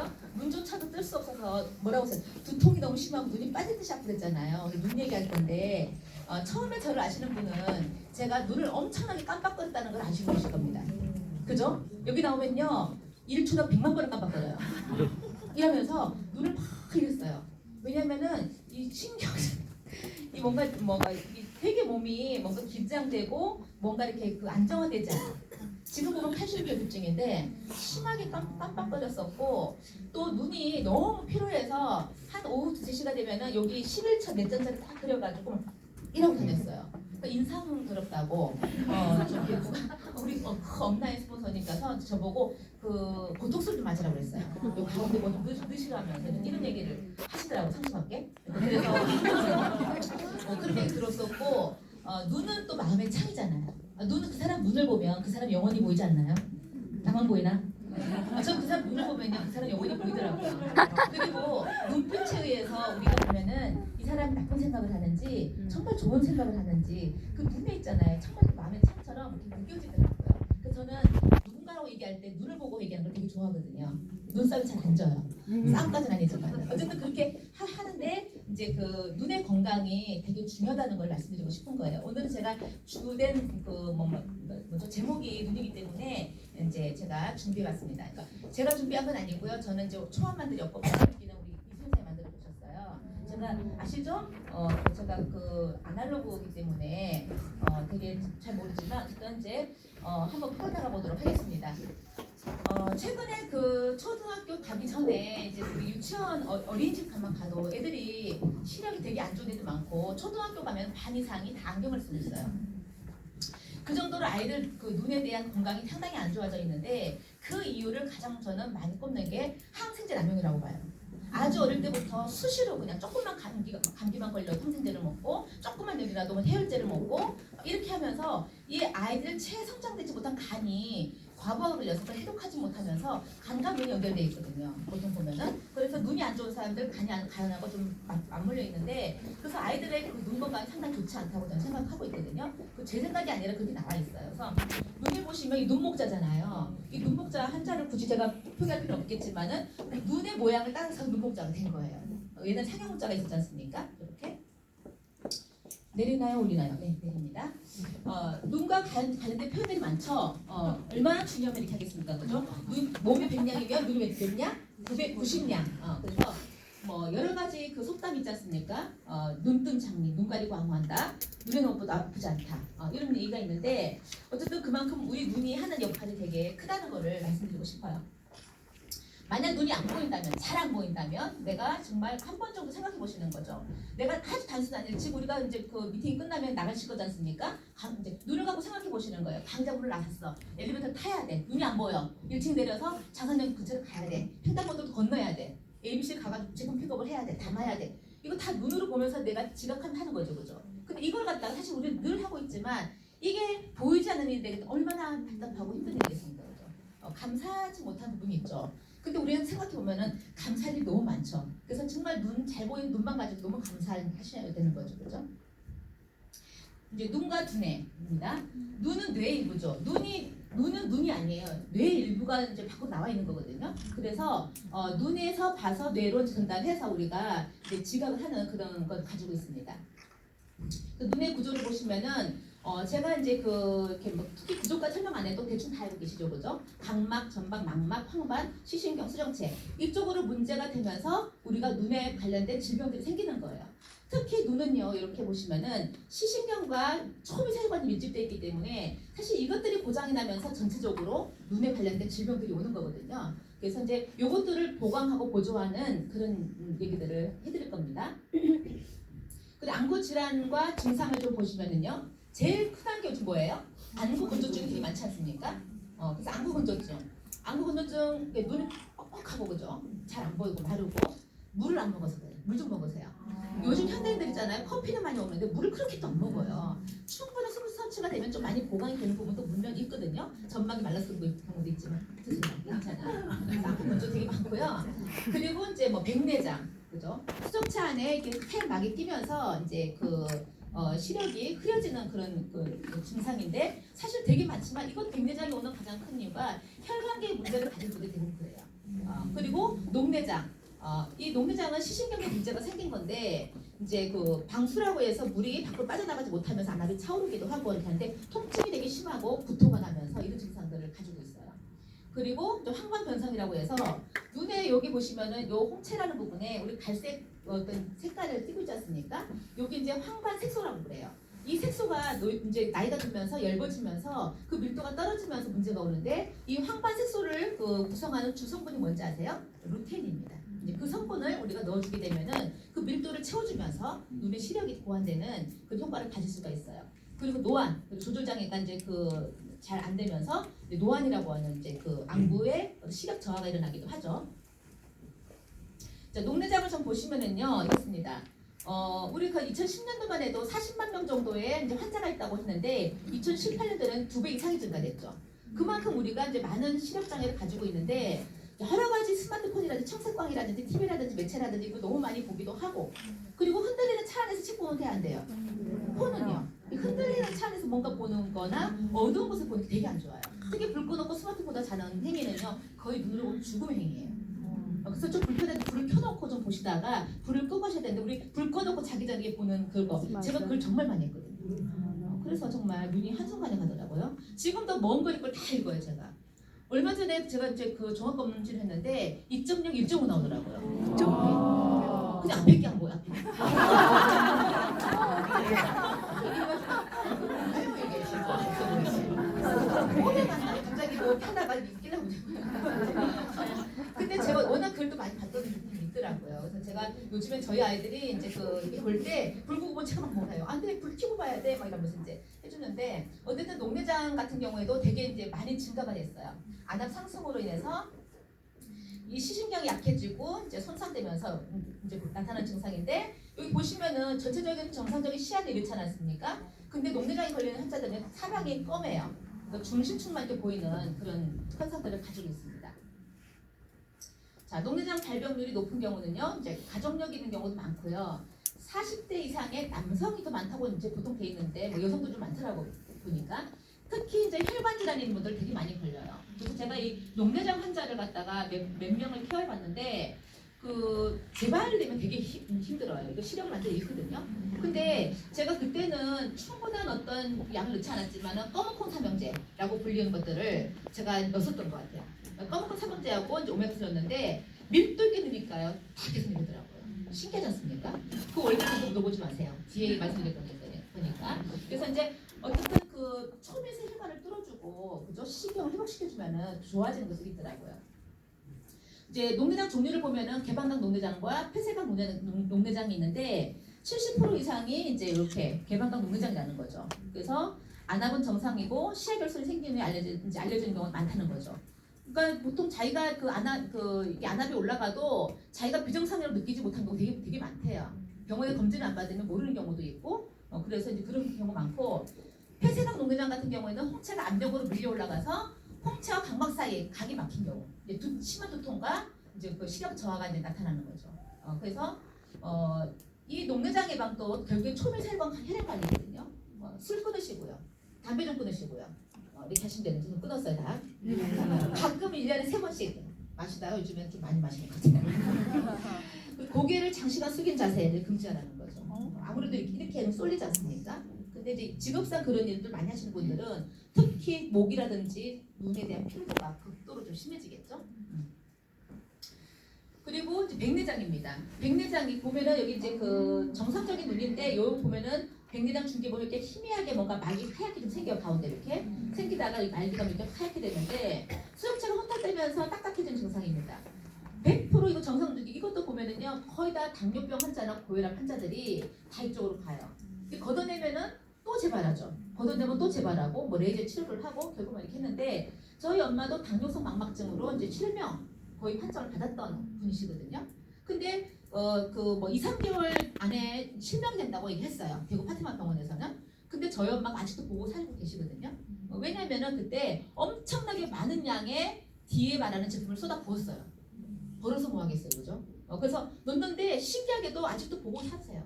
그죠? 눈조차도 뜰 수 없어서 뭐라고 했어요? 두통이 너무 심하고 눈이 빠질 듯이 아프랬잖아요. 오늘 눈 얘기할 건데 처음에 저를 아시는 분은 제가 눈을 엄청나게 깜빡거렸다는 걸 아시고 계실 겁니다. 그죠? 여기 나오면요 1초당 100만 번을 깜빡거려요. 이러면서 눈을 막 이랬어요. 왜냐면은 이 신경 이 뭔가 이 되게 몸이 뭔가 긴장되고 뭔가 이렇게 그 안정화되지 않아. 지금 보면 칼슘결핍증인데 심하게 깜빡거렸었고 또 눈이 너무 피로해서 한 오후 2시가 되면은 여기 11차 내전자를 딱 그려가지고 이러고 다녔어요. 그러니까 인상스럽다고 저기 우리 업라인 스폰서님께서 저보고 그 보톡스를 좀 맞으라고 그랬어요. 요 가운데 뭐 좀 넣으시라면서 이런 얘기를 하시더라고 상심하게. 그래서 그런 얘기 들었었고 눈은 또 마음의 창이잖아요. 눈은 그 사람 눈을 보면 그 사람 영원히 보이지 않나요? 나만 보이나? 전 그 사람 눈을 보면요 그 사람 영원히 보이더라고요. 그리고 눈빛에 의해서 우리가 보면은 이 사람이 나쁜 생각을 하는지 정말 좋은 생각을 하는지 그 눈에 있잖아요. 정말 그 마음의 창처럼 이렇게 느껴지더라고요. 그래서 저는 누군가라고 얘기할 때 눈을 보고 얘기하는 걸 되게 좋아하거든요. 눈싸움이 잘 안 져요. 싸움까지는 아니지만 어쨌든 그렇게 하는데 이제 그 눈의 건강이 되게 중요하다는 걸 말씀드리고 싶은 거예요. 오늘은 제가 주된 뭐죠 제목이 눈이기 때문에 이제 제가 준비해봤습니다. 그러니까 제가 준비한 건 아니고요. 저는 이제 초안만들 엮어서 느끼는 우리 이 선생님이 만들어 주셨어요. 제가 아시죠? 제가 그 아날로그이기 때문에 되게 잘 모르지만 어쨌든 이제 한번 풀어나가 보도록 하겠습니다. 최근에 그 초등학교 가기 전에 이제 우리 유치원 어린이집 가만 가도 애들이 시력이 되게 안 좋은 애들 많고 초등학교 가면 반 이상이 다 안경을 쓰고 있어요. 그 정도로 아이들 그 눈에 대한 건강이 상당히 안 좋아져 있는데 그 이유를 가장 저는 많이 꼽는 게 항생제 남용이라고 봐요. 아주 어릴 때부터 수시로 그냥 조금만 감기만 걸려도 항생제를 먹고 조금만 열이라도 해열제를 먹고 이렇게 하면서 이 아이들 채 성장되지 못한 간이 과부하가 걸려서 그걸 해독하지 못하면서 간과 눈이 연결돼 있거든요. 보통 보면은 그래서 눈이 안 좋은 사람들 간하고 좀 맞물려 있는데 그래서 아이들의 그 눈 건강이 상당히 좋지 않다고 저는 생각하고 있거든요. 그 제 생각이 아니라 그렇게 나와 있어요. 그래서 눈을 보시면 이 눈목자잖아요. 이 눈목자 한자를 굳이 제가 표기할 필요 없겠지만은 눈의 모양을 따라서 눈목자가 된 거예요. 얘는 상형문자가 있었지 않습니까? 이렇게 내리나요, 올리나요? 네, 내립니다. 눈과 관련된 표현들이 많죠. 얼마나 중요하면 이렇게 하겠습니까, 그죠? 몸이 100냥이면 눈이 몇 냥? 990냥. 그래서 뭐 여러 가지 그 속담이 있지 않습니까? 눈뜬 장미, 눈 가리고 안무한다. 눈에 너무 아프지 않다. 이런 얘기가 있는데 어쨌든 그만큼 우리 눈이 하는 역할이 되게 크다는 거를 말씀드리고 싶어요. 만약 눈이 안 보인다면, 잘 안 보인다면 내가 정말 한 번 정도 생각해 보시는 거죠. 내가 아주 단순한 일, 지금 우리가 이제 그 미팅이 끝나면 나가실 거지 않습니까? 이제 눈을 갖고 생각해 보시는 거예요. 당장 나갔어. 엘리베이터 타야 돼. 눈이 안 보여. 1층 내려서 장산역 근처로 가야 돼. 횡단보도도 건너야 돼. ABC 가가지고 제품 픽업을 해야 돼. 담아야 돼. 이거 다 눈으로 보면서 내가 지각하는 거죠, 그죠? 근데 이걸 갖다가 사실 우리는 늘 하고 있지만 이게 보이지 않는 일인데 얼마나 답답하고 힘든 일이겠습니까, 그죠? 감사하지 못한 부분이 있죠. 근데 우리는 생각해보면은 감사할 일이 너무 많죠. 그래서 정말 눈 잘 보이는 눈만 가지고 너무 감사하셔야 되는 거죠. 그죠? 이제 눈과 두뇌입니다. 눈은 뇌의 일부죠. 눈은 눈이 아니에요. 뇌의 일부가 이제 밖으로 나와 있는 거거든요. 그래서 눈에서 봐서 뇌로 전달해서 우리가 이제 지각을 하는 그런 걸 가지고 있습니다. 그 눈의 구조를 보시면은 제가 이제 이렇게 뭐 특히 구조까지 설명 안 해도 대충 다 알고 계시죠, 그죠? 각막, 전방, 망막, 황반, 시신경, 수정체 이쪽으로 문제가 되면서 우리가 눈에 관련된 질병들이 생기는 거예요. 특히 눈은요, 이렇게 보시면은 시신경과 초미세관이 밀집되어 있기 때문에 사실 이것들이 고장이 나면서 전체적으로 눈에 관련된 질병들이 오는 거거든요. 그래서 이제 이것들을 보강하고 보조하는 그런 얘기들을 해드릴 겁니다. 근데 안구 질환과 증상을 좀 보시면은요, 제일 흔한 게 뭐예요? 안구 건조증이 되게 많지 않습니까? 그래서 안구 건조증 눈이 뻑뻑하고 그죠? 잘 안 보이고 마르고 물을 안 먹어서 그래요. 물 좀 먹으세요. 요즘 현대인들 있잖아요. 커피는 많이 먹는데 물을 그렇게 또 안 먹어요. 충분한 수분 섭취가 되면 좀 많이 보강이 되는 부분도 물론 있거든요. 전막이 말라서 그런 경우도 있지만 드세요. 괜찮아요. 안구 건조 되게 많고요. 그리고 이제 뭐 백내장, 그죠? 수정체 안에 이렇게 하얀 막이 끼면서 이제 시력이 흐려지는 그런 그 증상인데 사실 되게 많지만 이것 백내장이 오는 가장 큰 이유가 혈관계의 문제를 가진 분들이 대부분 그래요. 그리고 녹내장. 이 녹내장은 시신경에 문제가 생긴 건데 이제 그 방수라고 해서 물이 밖으로 빠져나가지 못하면서 안압이 차오르기도 하고 이렇게 하는데 통증이 되게 심하고 구토가 나면서 이런 증상들을 가지고 있어요. 그리고 또 황반 변성이라고 해서 눈에 여기 보시면은 요 홍채라는 부분에 우리 갈색 어떤 색깔을 띠고 있지 않습니까? 여기 이제 황반 색소라고 그래요. 이 색소가 이제 나이가 들면서 엷어지면서 그 밀도가 떨어지면서 문제가 오는데 이 황반 색소를 그 구성하는 주 성분이 뭔지 아세요? 루테인입니다. 이제 그 성분을 우리가 넣어주게 되면은 그 밀도를 채워주면서 눈의 시력이 보완되는 그 효과를 가질 수가 있어요. 그리고 노안, 조절장애가 이제 그 잘 안 되면서 노안이라고 하는 이제 그 안구의 시력 저하가 일어나기도 하죠. 자, 녹내장을 좀 보시면은요, 이렇습니다. 우리 그 2010년도만 해도 40만 명 정도의 이제 환자가 있다고 했는데 2018년도에는 2배 이상이 증가됐죠. 그만큼 우리가 이제 많은 시력 장애를 가지고 있는데 여러 가지 스마트폰이라든지 청색광이라든지 TV라든지 매체라든지 이거 너무 많이 보기도 하고 그리고 흔들리는 차 안에서 책 보면 안 돼요. 폰은요. 흔들리는 차 안에서 뭔가 보는 거나 어두운 곳을 보는 게 되게 안 좋아요. 특히 불 꺼놓고 스마트폰을 자는 행위는요. 거의 눈으로 보면 죽음의 행위예요. 그래서 좀 불편한데 불을 켜놓고 좀 보시다가 불을 끄고 하셔야 되는데 우리 불 꺼놓고 자기 전에 보는 그거 제가 그걸 정말 많이 했거든요. 그래서 정말 눈이 한순간에 가더라고요. 지금도 먼 거리 걸 다 읽어요 제가. 얼마 전에 제가 이제 그 종합검진을 했는데 2.0, 1.5 나오더라고요. 2.5. 근데 앞에 게 안 보여. 갑자기 뭐 하나가 있길래 근데 제가 워낙 글도 많이 봤던 부분이 있더라고요. 그래서 제가 요즘에 저희 아이들이 이제 그 볼 때 불 끄고 보면 제가 막 몰라요. 안 돼, 불 켜고 봐야 돼, 막 이러면서 이제 해주는데 어쨌든 녹내장 같은 경우에도 되게 이제 많이 증가가 됐어요. 안압 상승으로 인해서 이 시신경이 약해지고 이제 손상되면서 이제 나타나는 증상인데 여기 보시면은 전체적인 정상적인 시야는 이렇지 않았습니까? 근데 녹내장이 걸리는 환자들은 사방이 검해요. 중심축만 이렇게 보이는 그런 현상들을 가지고 있습니다. 자, 녹내장 발병률이 높은 경우는요, 이제 가족력 있는 경우도 많고요. 40대 이상의 남성이 더 많다고 이제 보통 돼 있는데 뭐 여성도 좀 많더라고 보니까 특히 이제 혈관 질환 있는 분들 되게 많이 걸려요. 그래서 제가 이 녹내장 환자를 갖다가 몇 명을 케어해봤는데 그 재발되면 되게 힘들어요. 이거 시력을 완전히 잃거든요. 근데 제가 그때는 충분한 어떤 양을 넣지 않았지만 검은콩 삼형제라고 불리는 것들을 제가 넣었던 것 같아요. 검은콩 삼형제하고 이제 오메가3였는데 밀도 있게 넣으니까요. 다 계속 밀더라고요. 신기하지 않습니까? 그 원리를 좀 넣어보지 마세요. 뒤에 말씀드렸던 게 보니까. 그래서 이제 어쨌든 그 초미세 혈관을 뚫어주고 그죠? 시경을 회복시켜주면은 좋아지는 것들이 있더라고요. 이제 녹내장 종류를 보면은 개방각 녹내장과 폐쇄각 녹내장이 있는데 70% 이상이 이제 이렇게 개방각 녹내장이라는 거죠. 그래서 안압은 정상이고 시야 결손이 생기는 게 알려지는 경우가 많다는 거죠. 그러니까 보통 자기가 이게 안압이 올라가도 자기가 비정상이라고 느끼지 못한 경우 되게 많대요. 병원에 검진을 안 받으면 모르는 경우도 있고, 그래서 이제 그런 경우 많고, 폐쇄각 녹내장 같은 경우에는 홍채가 안벽으로 밀려 올라가서 홍채와 각막 사이에 각이 막힌 경우, 이제 심한 두통과 이제 그 시력 저하가 이제 나타나는 거죠. 그래서 이 녹내장 예방도 결국엔 초밀혈관 혈액 관리거든요. 술 끊으시고요, 담배 좀 끊으시고요. 이렇게 하시면 되는데 좀 끊었어요 다. 가끔 1년에 3번씩 마시다가 요즘엔 좀 많이 마시는 것 같아요. 고개를 장시간 숙인 자세를 금지하라는 거죠. 아무래도 이렇게 쏠리지 않습니까? 근데 이제 직업상 그런 일들 많이 하시는 분들은 특히 목이라든지 눈에 대한 피로도가 극도로 좀 심해지겠죠. 그리고 이제 백내장입니다. 백내장이 보면은 여기 이제 그 정상적인 눈인데 여기 보면은 백내장 중계 보면 이렇게 희미하게 뭔가 막이 하얗게 좀 생겨요. 가운데 이렇게 생기다가 말기가 이렇게 하얗게 되는데 수용체가 혼탁되면서 딱딱해지는 증상입니다. 100% 이거 정상적인 이것도 보면은요 거의 다 당뇨병 환자나 고혈압 환자들이 다 이쪽으로 가요. 걷어내면은 또 재발하죠. 걷어내면 또 재발하고 뭐 레이저 치료를 하고 결국 이렇게 했는데 저희 엄마도 당뇨성 망막증으로 이제 실명 거의 판정을 받았던 분이시거든요. 근데 그 뭐 2, 3개월 안에 실명이 된다고 얘기했어요. 대구 파티마 병원에서는. 근데 저희 엄마가 아직도 보고 살고 계시거든요. 왜냐면은 그때 엄청나게 많은 양의 뒤에 말하는 제품을 쏟아 부었어요. 벌어서 뭐 하겠어요, 그죠? 그래서 넣는데 신기하게도 아직도 보고 사세요.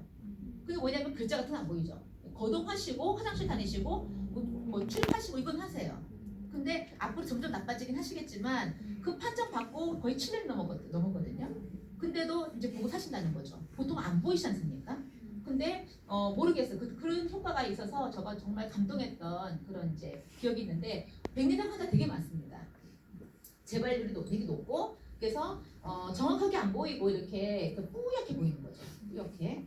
근데 뭐냐면 글자 같은 거 안 보이죠. 거동하시고 화장실 다니시고 뭐 출입하시고 이건 하세요. 근데 앞으로 점점 나빠지긴 하시겠지만 그 판정 받고 거의 7년 넘었거든요. 근데도 이제 보고 사신다는 거죠. 보통 안 보이지 않습니까? 근데 모르겠어요. 그런 효과가 있어서 저가 정말 감동했던 그런 이제 기억이 있는데 백내장 환자 되게 많습니다. 재발률이 되게 높고 그래서 정확하게 안 보이고 이렇게 뿌옇게 보이는 거죠. 뿌옇게.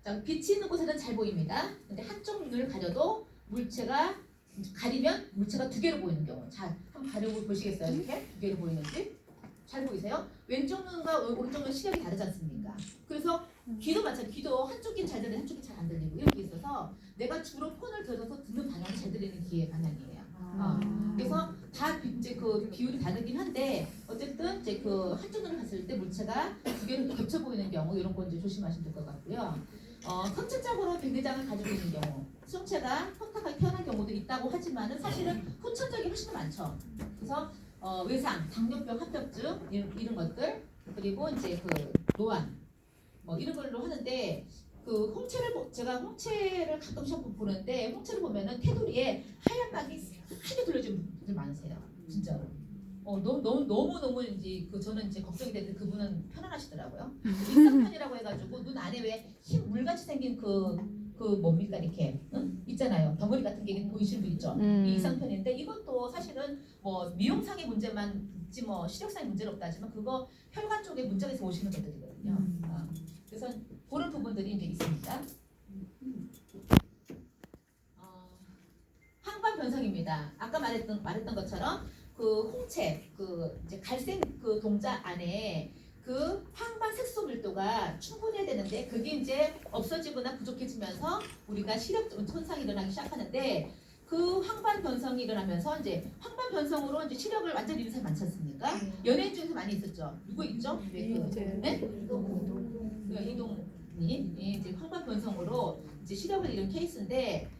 자, 빛이 있는 곳에는 잘 보입니다. 근데 한쪽 눈을 가려도 물체가 가리면 물체가 두 개로 보이는 경우. 자, 한번 가려고 보시겠어요? 이렇게 두 개로 보이는지? 잘 보이세요? 왼쪽 눈과 오른쪽 눈 시력이 다르지 않습니까? 그래서 귀도 마찬가지. 귀도 한쪽 귀는 잘 들리고 한쪽 귀는 잘 안 들리고 이렇게 있어서 내가 주로 폰을 들어서 듣는 방향이 잘 들리는 귀의 방향이에요. 그래서 다 이제 그 비율이 다르긴 한데 어쨌든 이제 그 한쪽 눈을 봤을 때 물체가 두 개로 겹쳐 보이는 경우 이런 건 이제 조심하시면 될 것 같고요. 선천적으로 백내장을 가지고 있는 경우 수정체가 혼탁하게 태어난 경우도 있다고 하지만은 사실은 후천적이 훨씬 더 많죠. 그래서 외상, 당뇨병, 합병증 이런 것들 그리고 이제 그 노안 뭐 이런 걸로 하는데 그 홍채를 제가 홍채를 가끔씩 보는데 홍채를 보면은 테두리에 하얀 막이 크게 둘러진 분들 많으세요. 진짜로. 너무 이제 저는 이제 걱정이 되는데 그분은 편안하시더라고요. 일상편이라고 해가지고 눈 안에 왜 흰 물같이 생긴 그 뭡니까 이렇게 있잖아요. 덩어리 같은 게 보이시는 분 있죠. 이 이상편인데 이것도 사실은 뭐 미용상의 문제만 있지 뭐 시력상의 문제는 없다 하지만 그거 혈관 쪽에 문제가 있어 오시는 것들이거든요. 그래서 그런 부분들이 이제 있습니다. 항반 변성입니다. 아까 말했던 것처럼 그 홍채, 그 이제 갈색 그 동자 안에 그 황반 색소 밀도가 충분해야 되는데 그게 이제 없어지거나 부족해지면서 우리가 시력 손상이 일어나기 시작하는데 그 황반 변성이 일어나면서 이제 황반 변성으로 이제 시력을 완전히 잃는 사람이 많지 않습니까? 연예인 중에서 많이 있었죠. 누구 있죠? 이동님 이제 황반 변성으로 이제 시력을 잃은 케이스인데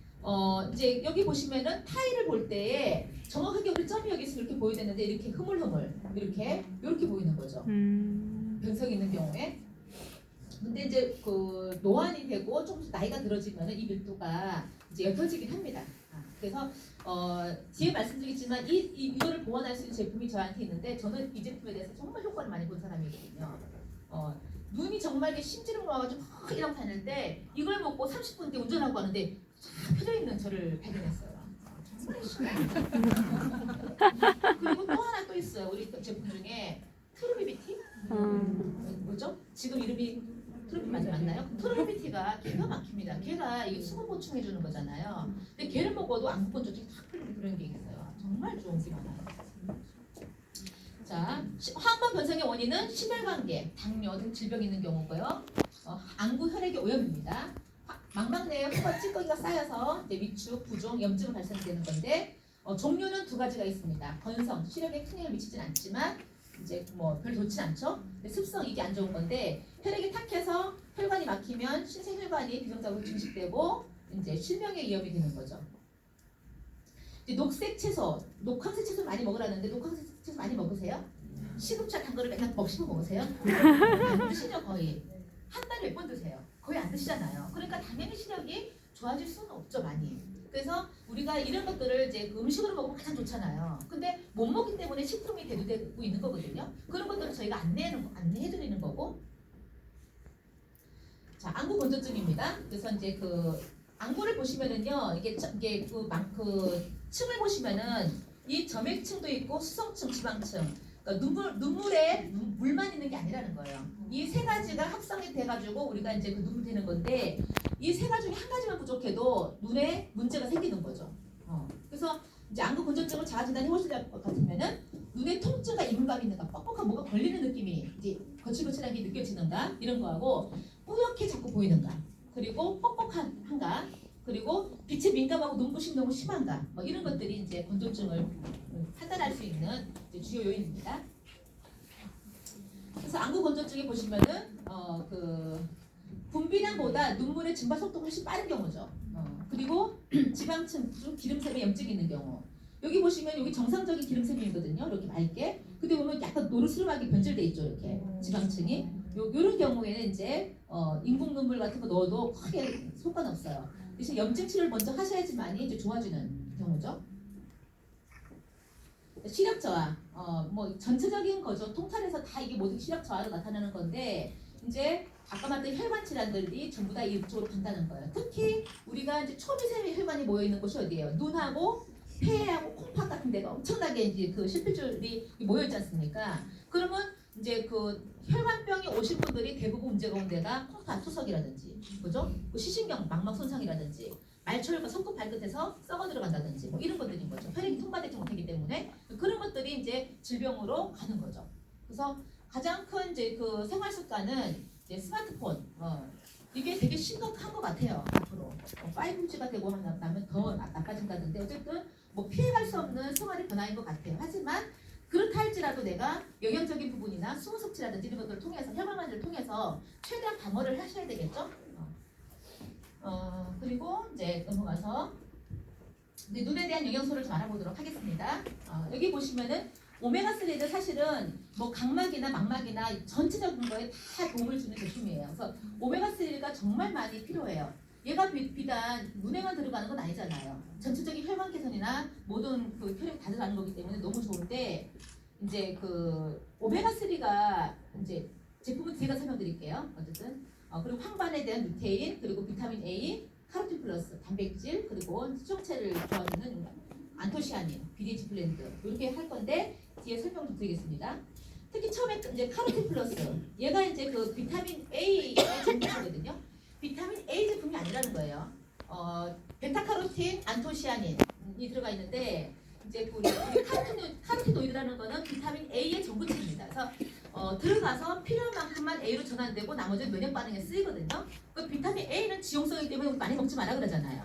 이제 여기 보시면은 타일을 볼 때에 정확하게 우리 점이 여기 있으면 이렇게 보여야 되는데 이렇게 흐물흐물 이렇게 보이는 거죠. 변성이 있는 경우에. 근데 이제 그 노안이 되고 좀 나이가 들어지면은 이 밀도가 이제 옅어지긴 합니다. 그래서 뒤에 말씀드리겠지만 이거를 보완할 수 있는 제품이 저한테 있는데 저는 이 제품에 대해서 정말 효과를 많이 본 사람이거든요. 눈이 정말 이렇게 심지를 모아가지고 이러고 다닐 때 이걸 먹고 30분 때 운전하고 가는데 쫙 펴져 있는 저를 발견했어요. 정말 신기해요. 그리고 또 하나 또 있어요. 우리 제품 중에 트루비비티? 뭐죠? 지금 이름이 트루비 맞나요? 트루비티가 기가 막힙니다. 걔가 이게 수분 보충해 주는 거잖아요. 근데 걔를 먹어도 안구건조증이 탁 풀리는 그런 게 있어요. 정말 좋은 게 많아요. 자, 항반 변성의 원인은 심혈관계, 당뇨 등 질병이 있는 경우고요. 안구 혈액의 오염입니다. 망막 내에 호가 찌꺼기가 쌓여서 이제 위축, 부종, 염증이 발생되는 건데 종류는 두 가지가 있습니다. 건성, 시력에 큰 영향을 미치진 않지만 이제 뭐 별 좋진 않죠. 근데 습성 이게 안 좋은 건데 혈액이 탁해서 혈관이 막히면 신생혈관이 비정상으로 증식되고 이제 실명의 위험이 되는 거죠. 이제 녹색 채소, 녹황색 채소 많이 먹으라는데 녹황색 채소 많이 먹으세요? 시금치 단 거를 맨날 씹어 먹으세요? 안 드시죠 거의. 한 달에 몇 번 드세요? 거의 안 드시잖아요. 그러니까 당연히 시력이 좋아질 수는 없죠 많이. 그래서 우리가 이런 것들을 이제 음식으로 먹으면 가장 좋잖아요. 근데 못 먹기 때문에 식품이 대두되고 있는 거거든요. 그런 것들은 저희가 안내해드리는 거고. 자, 안구 건조증입니다. 그래서 이제 그 안구를 보시면은요, 이게 그 층을 보시면은 이 점액층도 있고 수성층, 지방층. 그러니까 눈물에 물만 있는 게 아니라는 거예요. 이 세 가지가 합성이 돼가지고 우리가 이제 그 눈물 되는 건데 이 세 가지 중에 한 가지만 부족해도 눈에 문제가 생기는 거죠. 그래서 이제 안구 건조증을 자가진단해 보실 것 같으면은 눈에 통증과 이물감이 있는가, 뻑뻑한 뭐가 걸리는 느낌이 이제 거칠거칠한 게 느껴지는가 이런 거하고 뿌옇게 자꾸 보이는가, 그리고 뻑뻑한가, 그리고 빛에 민감하고 눈부심이 너무 심한가, 뭐 이런 것들이 이제 건조증을 판단할 수 있는 주요 요인입니다. 그래서 안구 건조증에 보시면은 그 분비량보다 눈물의 증발 속도가 훨씬 빠른 경우죠. 그리고 지방층 중 기름샘에 염증이 있는 경우. 여기 보시면 여기 정상적인 기름샘이거든요. 이렇게 맑게. 근데 보면 약간 노르스름하게 변질돼 있죠. 이렇게 지방층이. 요런 경우에는 이제 인공 눈물 같은 거 넣어도 크게 효과는 없어요. 대신 염증 치료를 먼저 하셔야지만이 이제 좋아지는 경우죠. 시력 저하, 뭐 전체적인 거죠. 통찰해서 다 이게 모두 시력 저하로 나타나는 건데 이제 아까 말했던 혈관 질환들이 전부 다 이쪽으로 간다는 거예요. 특히 우리가 이제 초미세 혈관이 모여 있는 곳이 어디예요? 눈하고 폐하고 콩팥 같은 데가 엄청나게 이제 그 실핏줄이 모여 있지 않습니까? 그러면 이제 그 혈관병이 오신 분들이 대부분 문제가 온 데가 콩팥 투석이라든지, 그죠? 그 시신경 망막 손상이라든지, 말초혈과 손끝 발끝에서 썩어 들어간다든지, 뭐 이런 것들인 거죠. 혈액이 통과되지 못하기 때문에 그런 것들이 이제 질병으로 가는 거죠. 그래서 가장 큰 이제 그 생활 습관은 이제 스마트폰, 이게 되게 심각한 것 같아요. 앞으로 5G가 되고 나면 더 나빠진다던데 어쨌든 뭐 피해갈 수 없는 생활의 변화인 것 같아요. 하지만 그렇다 할지라도 내가 영양적인 부분이나 수분 섭취라든지 이런 것들을 통해서 혈관관리를 통해서 최대한 방어를 하셔야 되겠죠. 그리고 이제 넘어가서 이제 눈에 대한 영양소를 좀 알아보도록 하겠습니다. 여기 보시면은 오메가3는 사실은 뭐 각막이나 망막이나 전체적인 거에 다 도움을 주는 제품이에요. 그래서 오메가3가 정말 많이 필요해요. 얘가 비단 눈에만 들어가는 건 아니잖아요. 전체적인 혈관 개선이나 모든 그 혈액 다 들어가는 거기 때문에 너무 좋은데 이제 그 오메가3가 이제 제품은 제가 설명드릴게요. 어쨌든 그리고 황반에 대한 루테인 그리고 비타민 A, 카로틴 플러스, 단백질 그리고 수정체를 도와주는 안토시아닌, BDH 블렌드 이렇게 할 건데 뒤에 설명 좀 드리겠습니다. 특히 처음에 이제 카로틴 플러스 얘가 이제 그 비타민 A의 제품이거든요. 비타민 A 제품이 아니라는 거예요. 베타카로틴, 안토시아닌이 들어가 있는데 이제 우리 카로티노이드라는 거는 비타민 A의 전구체입니다. 그래서 들어가서 필요한 만큼만 A로 전환되고 나머지는 면역 반응에 쓰이거든요. 그 비타민 A는 지용성이기 때문에 많이 먹지 마라 그러잖아요.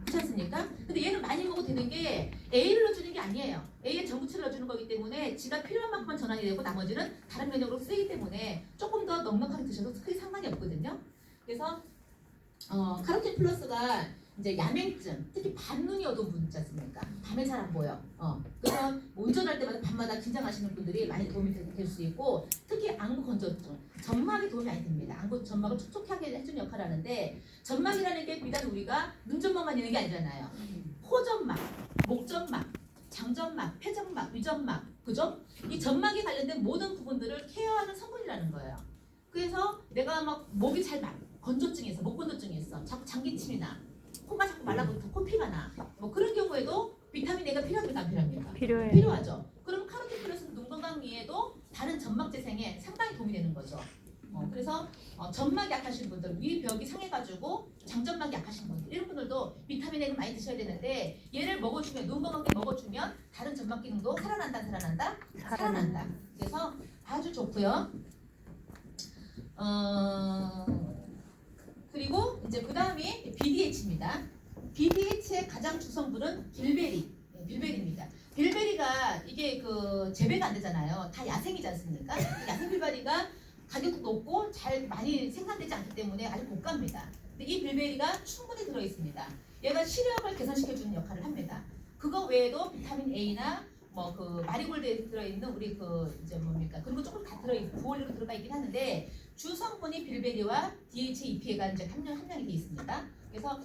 그렇지 않습니까? 근데 얘는 많이 먹어도 되는 게 A를 넣어주는 게 아니에요. A의 전구체를 넣어주는 거기 때문에 지가 필요한 만큼만 전환이 되고 나머지는 다른 면역으로 쓰이기 때문에 조금 더 넉넉하게 드셔도 크게 상관이 없거든요. 그래서 카로틴 플러스가 이제 야맹증, 특히 밤눈이 어두운 분 있지 않습니까? 밤에 잘 안 보여. 그래서 뭐 운전할 때마다 밤마다 긴장하시는 분들이 많이 도움이 될 수 있고, 특히 안구 건조증, 점막에 도움이 많이 됩니다. 안구 점막을 촉촉하게 해주는 역할을 하는데, 점막이라는 게 비단 우리가 눈점막만 있는 게 아니잖아요. 코점막, 목점막, 장점막, 폐점막, 위점막, 그죠? 이 점막에 관련된 모든 부분들을 케어하는 성분이라는 거예요. 그래서 내가 막 목이 잘 건조증이 있어, 목 건조증이 있어, 자꾸 장기침이나 코가 자꾸 말라붙어 코피가 나. 뭐 그런 경우에도 비타민 A가 필요합니까? 안 필요합니까? 필요하죠. 그럼 카로틴 플러스는 눈 건강 위에도 다른 점막 재생에 상당히 도움이 되는 거죠. 그래서 점막이 약하신 분들, 위 벽이 상해가지고 장점막이 약하신 분들, 이런 분들도 비타민 A를 많이 드셔야 되는데 얘를 먹어주면 눈 건강하게 먹어주면 다른 점막 기능도 살아난다. 그래서 아주 좋고요. 그리고 이제 그 다음이 BDH입니다. BDH의 가장 주성분은 빌베리입니다. 빌베리가 이게 그 재배가 안 되잖아요. 다 야생이지 않습니까? 야생 빌베리가 가격도 높고 잘 많이 생산되지 않기 때문에 아주 고가입니다. 근데 이 빌베리가 충분히 들어 있습니다. 얘가 시력을 개선시켜주는 역할을 합니다. 그거 외에도 비타민 A나 뭐 그 마리골드에 들어있는 우리 그 이제 뭡니까 그리고 조금 다 부올리로 들어가 있긴 하는데 주성분이 빌베리와 DHA, EPA가 이제 함량이 돼 있습니다. 그래서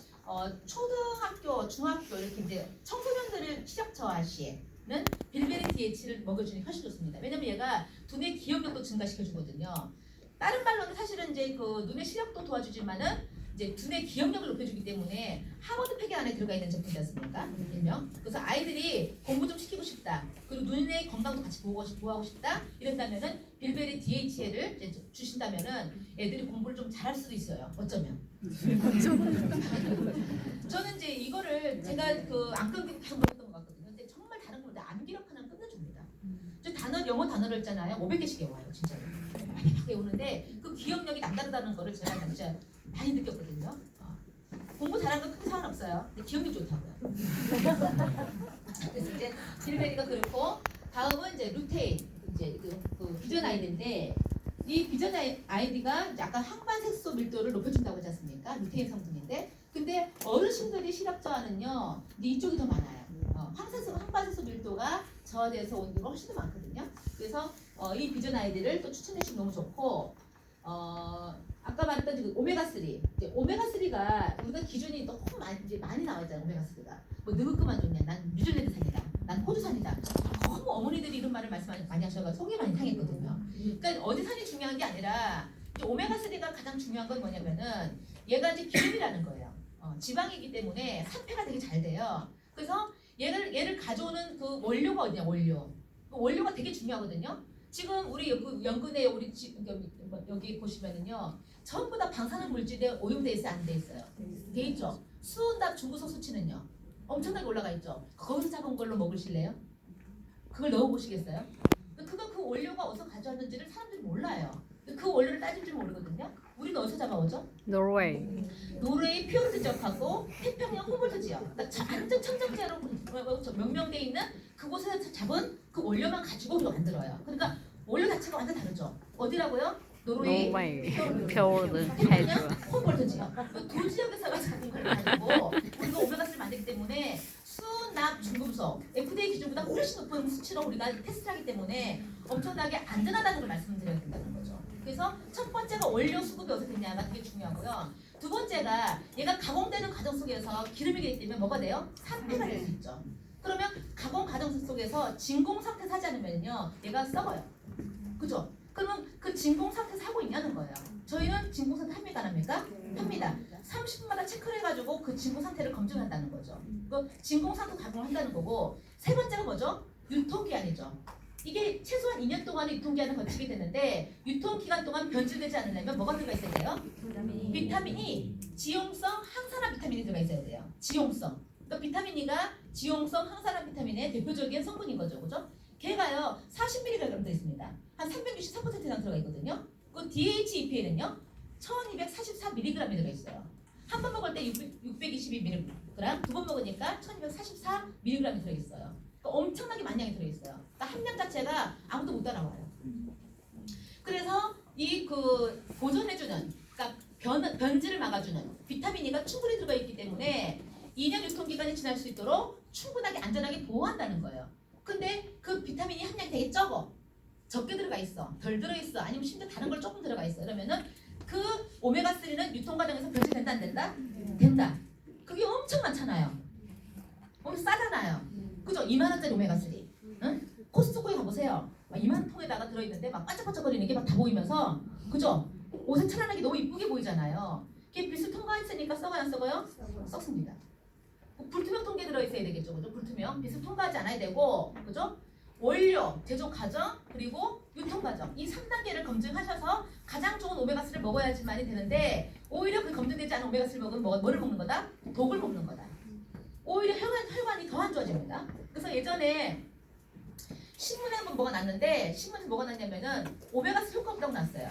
초등학교, 중학교 이렇게 이제 청소년들을 시력 저하 시에는 빌베리 DH를 먹여주는 게 훨씬 좋습니다. 왜냐면 얘가 두뇌 기억력도 증가시켜주거든요. 다른 말로는 사실은 이제 그 눈의 시력도 도와주지만은 이제 두뇌 기억력을 높여주기 때문에 하버드 팩에 안에 들어가 있는 제품이지 않습니까? 일명. 그래서 아이들이 공부 좀 시키고 싶다. 그리고 눈의 건강도 같이 보호하고 싶다. 이런다면은 빌베리 DHA를 이제 주신다면은 애들이 공부를 좀 잘할 수도 있어요. 어쩌면. 저는 이제 이거를 제가 그 안 끊기고 먹었던 것 같거든요. 근데 정말 다른 건데 암 기록 하나 끝내줍니다. 저 영어 단어를 했잖아요. 500개씩 외워요, 진짜로. 많이 외우는데 그 기억력이 남다르다는 거를 제가 진짜 많이 느꼈거든요. 공부 잘하는 건 큰 상관없어요. 근데 기억력 좋다고요. 그래서 이제 빌베리가 그렇고 다음은 이제 루테인, 이제 그 비전 아이디인데 이 비전 아이디가 이제 아까 항반색소 밀도를 높여준다고 하지 않습니까? 루테인 성분인데 근데 어르신들이 시력 저하는요 이쪽이 더 많아요. 항반색소 밀도가 저하돼서 온 경우가 훨씬 더 많거든요. 그래서 이 비전 아이디를 또 추천해 주시면 너무 좋고 아까 말했던 그 오메가3. 오메가3가 우리가 기준이 너무 많이 나와 있잖아요. 오메가3가. 뭐 느그크만 좋냐? 난 뉴질랜드산이다. 난 호주산이다. 너무 말을 많이 하셔서 속이 많이 상했거든요. 그러니까 어디 산이 중요한 게 아니라 오메가3가 가장 중요한 건 뭐냐면은 얘가 이제 기름이라는 거예요. 지방이기 때문에 산패가 되게 잘 돼요. 그래서 얘를 가져오는 그 원료가 어디냐, 원료. 그 원료가 되게 중요하거든요. 지금 우리 연근에 우리 여기 보시면은요, 전부 다 방사능 물질에 오염돼 있어요, 안 돼 있어요? 돼 있죠. 수은답 중구소 수치는요, 엄청나게 올라가 있죠. 거기서 잡은 걸로 먹으실래요? 그걸 넣어보시겠어요? 그 원료가 어디서 가져왔는지를 사람들이 몰라요. 그 원료를 따질 줄 모르거든요. 우리는 어디서 잡아오죠? 노르웨이 피오르드 지역하고 태평양 humboldt 지역. 그러니까 완전 청정지대로 명명돼 있는 그곳에서 잡은 그 원료만 가지고 우리가 만들어요. 그러니까 원료 자체가 완전 다르죠. 어디라고요? 노르웨이 피오르드 태평양 humboldt 지역. 그 두 지역에서 잡은 걸 가지고 우리가 오메가3를 만들기 때문에 수납 중금속 FDA 기준보다 훨씬 높은 수치로 우리가 테스트를 하기 때문에 엄청나게 안전하다는 걸 말씀드려야 된다는 거죠. 그래서 첫 번째가 원료 수급이 어디서 되냐가 되게 중요하고요. 두 번째가 얘가 가공되는 과정 속에서 기름이 되기 때문에 뭐가 돼요? 산패가 될 수 있죠. 그러면 가공 과정 속에서 진공 상태에서 하지 않으면요, 얘가 썩어요. 그죠? 그러면 그 진공 상태에서 하고 있냐는 거예요. 저희는 진공 상태 합니까, 안 합니까? 합니다. 30분마다 체크를 해가지고 그 진공 상태를 검증한다는 거죠. 그 진공 상태 가공을 한다는 거고, 세 번째가 뭐죠? 유통기한이죠. 이게 최소한 2년 동안의 유통기한을 거치게 되는데, 유통기간 동안 변질되지 않으려면 뭐가 들어가 있어야 돼요? 비타민 E, 지용성 항산화 비타민이 들어가 있어야 돼요. 지용성. 그러니까 비타민 E가 지용성 항산화 비타민의 대표적인 성분인 거죠. 그죠? 걔가요 40mg 들어있습니다. 한 363% 이상 들어가 있거든요. 그 DHEPA는요 1244mg이 들어있어요. 한 번 먹을 때 622mg, 두 번 먹으니까 1244mg이 들어있어요. 그러니까 엄청나게 많이 들어있어요. 그러니까 함량 자체가 아무도 못 따라와요. 그래서 이 그 보존해주는, 그러니까 변질을 막아주는 비타민 E가 충분히 들어가 있기 때문에 2년 유통기간이 지날 수 있도록 충분하게 안전하게 보호한다는 거예요. 근데 그 비타민 E 함량이 되게 적게 들어가 있어, 덜 들어있어, 아니면 심지어 다른 걸 조금 들어가 있어. 그러면은 그 오메가3는 유통 과정에서 변질된다, 안 된다? 된다. 그게 엄청 많잖아요. 싸잖아요. 그죠? 2만 원짜리 오메가3. 응? 코스트코에 가보세요. 막 2만 통에다가 들어있는데 막 반짝반짝거리는 게 막 다 보이면서, 그죠? 옷에 차라나게 너무 이쁘게 보이잖아요. 그게 빛을 통과했으니까 썩어요, 안 썩어요? 썩습니다. 불투명 통계 들어있어야 되겠죠, 그죠? 불투명. 빛을 통과하지 않아야 되고, 그죠? 원료, 제조 과정, 그리고 유통 과정, 이 3단계를 검증하셔서 가장 좋은 오메가3를 먹어야지만이 되는데, 오히려 그 검증되지 않은 오메가3를 먹으면 뭐를 먹는 거다? 독을 먹는 거다. 오히려 혈관이 더 안 좋아집니다. 그래서 예전에 신문에 한번 뭐가 났는데, 신문에서 뭐가 났냐면은 오메가3 효과 없다고 났어요.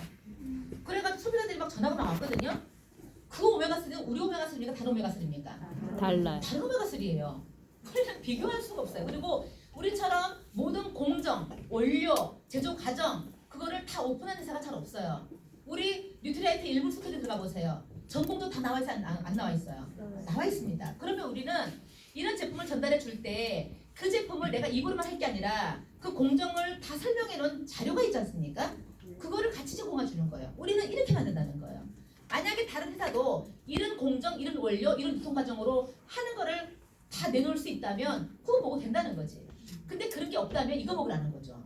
그래가지고 소비자들이 막 전화가 막 왔거든요. 그 오메가3는 우리 오메가3입니까? 다른 오메가3입니까? 달라요. 다른 오메가3예요. 우리는 비교할 수가 없어요. 그리고 우리처럼 모든 공정, 원료, 제조 과정 그거를 다 오픈하는 회사가 잘 없어요. 우리 뉴트리아이트 일부 스토리 들어가 보세요. 전공도 다 나와 있어요? 안 나와 있어요? 나와 있습니다. 그러면 우리는 이런 제품을 전달해 줄 때 그 제품을 내가 입으로만 할 게 아니라 그 공정을 다 설명해 놓은 자료가 있지 않습니까? 그거를 같이 제공해 주는 거예요. 우리는 이렇게 만든다는 거예요. 만약에 다른 회사도 이런 공정, 이런 원료, 이런 유통 과정으로 하는 거를 다 내놓을 수 있다면 그거 먹어도 된다는 거지. 근데 그런 게 없다면 이거 먹으라는 거죠.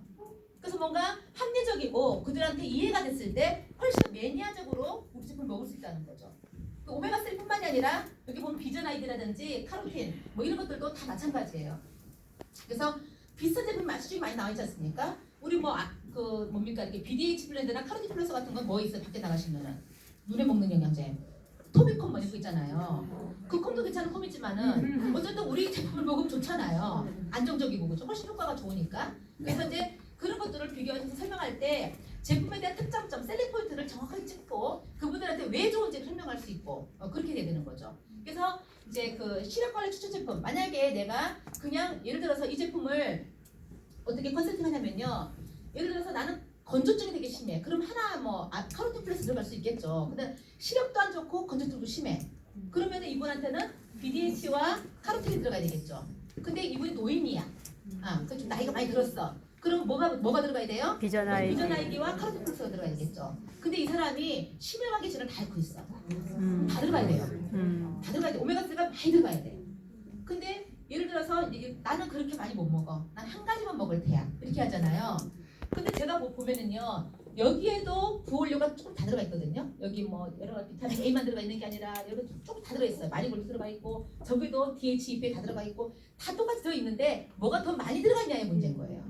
그래서 뭔가 합리적이고 그들한테 이해가 됐을 때 훨씬 더 매니아적으로 우리 제품을 먹을 수 있다는 거죠. 그 오메가3뿐만이 아니라 여기 보면 비전아이드라든지 카로틴 뭐 이런 것들도 다 마찬가지예요. 그래서 비싼 제품 맛이 많이 나와 있지 않습니까? 우리 뭡니까 이렇게 BDH 블렌드나 카로틴 플러스 같은 건 뭐 있어요? 밖에 나가시면은 눈에 먹는 영양제 토비콤 뭐 이거 있잖아요. 그 콤도 괜찮은 콤이지만은 어쨌든 우리 제품을 먹으면 좋잖아요. 안정적이고 그죠? 훨씬 효과가 좋으니까. 그래서 이제 그런 것들을 비교해서 설명할 때 제품에 대한 특장점, 셀링 포인트를 정확하게 짚고 그분들한테 왜 좋은지 설명할 수 있고 그렇게 돼야 되는 거죠. 그래서 이제 그 시력 관리 추천 제품, 만약에 내가 그냥 예를 들어서 이 제품을 어떻게 컨설팅하냐면요. 예를 들어서 나는 건조증이 되게 심해. 그럼 하나 카로틴 플러스 들어갈 수 있겠죠. 근데 시력도 안 좋고 건조증도 심해. 그러면 이분한테는 BDH와 카로틴이 들어가야 되겠죠. 근데 이분이 노인이야. 그 좀 나이가 많이 들었어. 그럼 뭐가 들어가야 돼요? 비전아이기와 카로틴 플러스가 들어가야 되겠죠. 근데 이 사람이 심혈관 계시를 다 앓고 있어. 다 들어가야 돼요. 다 들어가야 돼. 오메가3가 많이 들어가야 돼. 근데 예를 들어서 나는 그렇게 많이 못 먹어. 난 한 가지만 먹을 테야. 이렇게 하잖아요. 근데 제가 보면은요. 여기에도 부원료가 조금 다 들어가 있거든요. 여기 뭐 여러 가지 비타민 A만 들어가 있는 게 아니라 여러 조금 다 들어가 있어요. 마리골도 들어가 있고 저기도 DHEPA 다 들어가 있고 다 똑같이 들어 있는데 뭐가 더 많이 들어가 있냐의 문제인 거예요.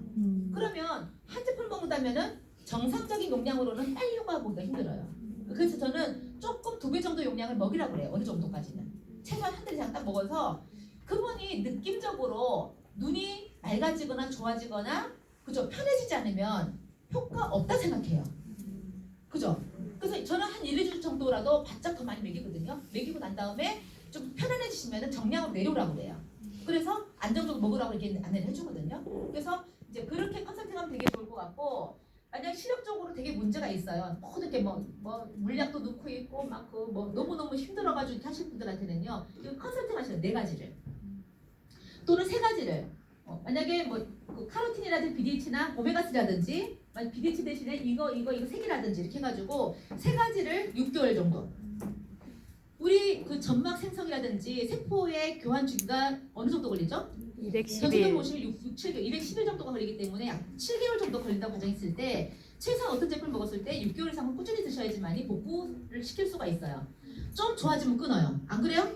그러면 한 제품 먹는다면은 정상적인 용량으로는 빨리가 보기가 힘들어요. 그래서 저는 조금 2배 정도 용량을 먹이라고 그래요. 어느 정도까지는. 최소한 한 달에 딱 먹어서 그분이 느낌적으로 눈이 맑아지거나 좋아지거나 그죠? 편해지지 않으면 효과 없다 생각해요. 그죠? 그래서 저는 한 1, 2주 정도라도 바짝 더 많이 먹이거든요. 먹이고 난 다음에 좀 편안해지시면 정량으로 내려오라고 그래요. 그래서 안정적으로 먹으라고 이렇게 안내를 해주거든요. 그래서 이제 그렇게 컨설팅하면 되게 좋을 것 같고 만약 시력적으로 되게 문제가 있어요. 뭐 이렇게 뭐 물약도 넣고 있고 막 그 뭐 너무너무 힘들어가지고 이렇게 하시는 분들한테는요. 이 컨설팅 하시는 4가지를 또는 3가지를 만약에 그 카로틴이라든지 BDH나 오메가3라든지 BDH 대신에 이거 3개라든지 이렇게 해가지고 3가지를 6개월 정도 우리 그 점막 생성이라든지 세포의 교환 주기가 어느 정도 걸리죠? 210일. 보시면 6, 7개월, 210일 정도가 걸리기 때문에 약 7개월 정도 걸린다고 가정했을 때 최소한 어떤 제품을 먹었을 때 6개월 이상은 꾸준히 드셔야지만이 복구를 시킬 수가 있어요. 좀 좋아지면 끊어요. 안 그래요?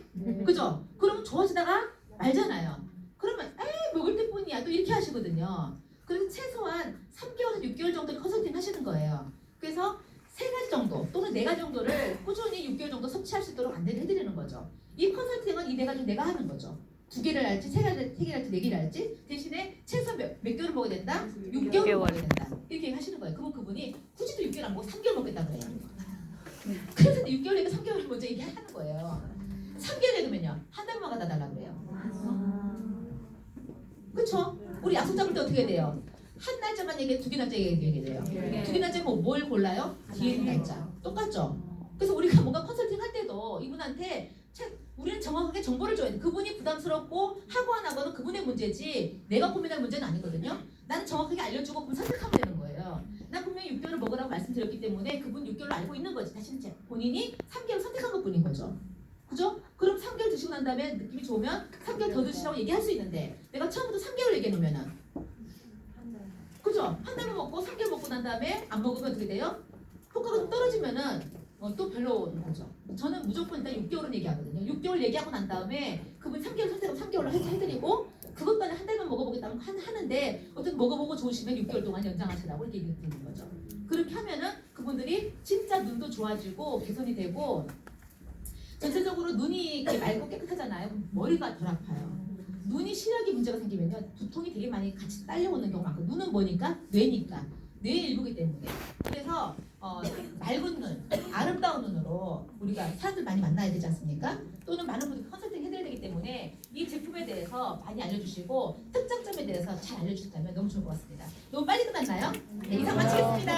그죠? 그러면 좋아지다가 말잖아요. 그러면 에이 먹을 때뿐이야 또 이렇게 하시거든요. 그래서 최소한 3개월에서 6개월 정도 컨설팅 하시는 거예요. 그래서 3가지 정도 또는 4가지 정도를 꾸준히 6개월 정도 섭취할 수 있도록 안내를 해드리는 거죠. 이 컨설팅은 이 4가지 내가 하는 거죠. 2개를 할지 3개를 할지 4개를 할지 대신에 최소 몇 개월을 먹어야 된다? 6개월을 먹어야 된다. 이렇게 하시는 거예요. 그러면 그분이 굳이 또 6개월 안 먹고 3개월 먹겠다 그래요. 그래서 6개월이니까 3개월을 먼저 얘기하는 거예요. 3개월 되면요. 한 달만 갖다 달라고 그래요. 그쵸? 우리 약속 잡을 때 어떻게 돼요? 한 날짜만 얘기해, 2개 날짜 얘기해야 돼요. 2개 날짜면 뭘 골라요? 뒤에 있는 날짜. 똑같죠? 그래서 우리가 뭔가 컨설팅 할 때도 이분한테 우리는 정확하게 정보를 줘야 돼. 그분이 부담스럽고 하고 안 하고는 그분의 문제지 내가 고민할 문제는 아니거든요. 나는 정확하게 알려주고 그럼 선택하면 되는 거예요. 난 분명히 6개월을 먹으라고 말씀드렸기 때문에 그분 6개월을 알고 있는 거지. 다시 본인이 3개월 선택한 것 뿐인 거죠. 그죠? 그럼 3개월 드시고 난 다음에 느낌이 좋으면 3개월 더 드시라고 얘기할 수 있는데 내가 처음부터 3개월 얘기해 놓으면은 그죠? 한 달만 먹고 3개월 먹고 난 다음에 안 먹으면 어떻게 돼요? 효과가 좀 떨어지면은 또 별로인 거죠. 저는 무조건 일단 6개월은 얘기하거든요. 6개월 얘기하고 난 다음에 그분 3개월 선택하고 3개월로 해드리고 그것도 한 달만 먹어보겠다면 하는데 어떻게 먹어보고 좋으시면 6개월 동안 연장하시라고 이렇게 얘기 드리는 거죠. 그렇게 하면은 그분들이 진짜 눈도 좋아지고 개선이 되고 전체적으로 눈이 이렇게 맑고 깨끗하잖아요. 머리가 덜 아파요. 눈이 시력이 문제가 생기면요. 두통이 되게 많이 같이 딸려오는 경우가 많고 눈은 뭐니까? 뇌니까. 뇌의 일부기 때문에. 그래서 맑은 눈, 아름다운 눈으로 우리가 사람들 많이 만나야 되지 않습니까? 또는 많은 분들이 컨설팅 해드려야 되기 때문에 이 제품에 대해서 많이 알려주시고 특장점에 대해서 잘 알려주셨다면 너무 좋을 것 같습니다. 너무 빨리 끝났나요? 네, 이상 마치겠습니다.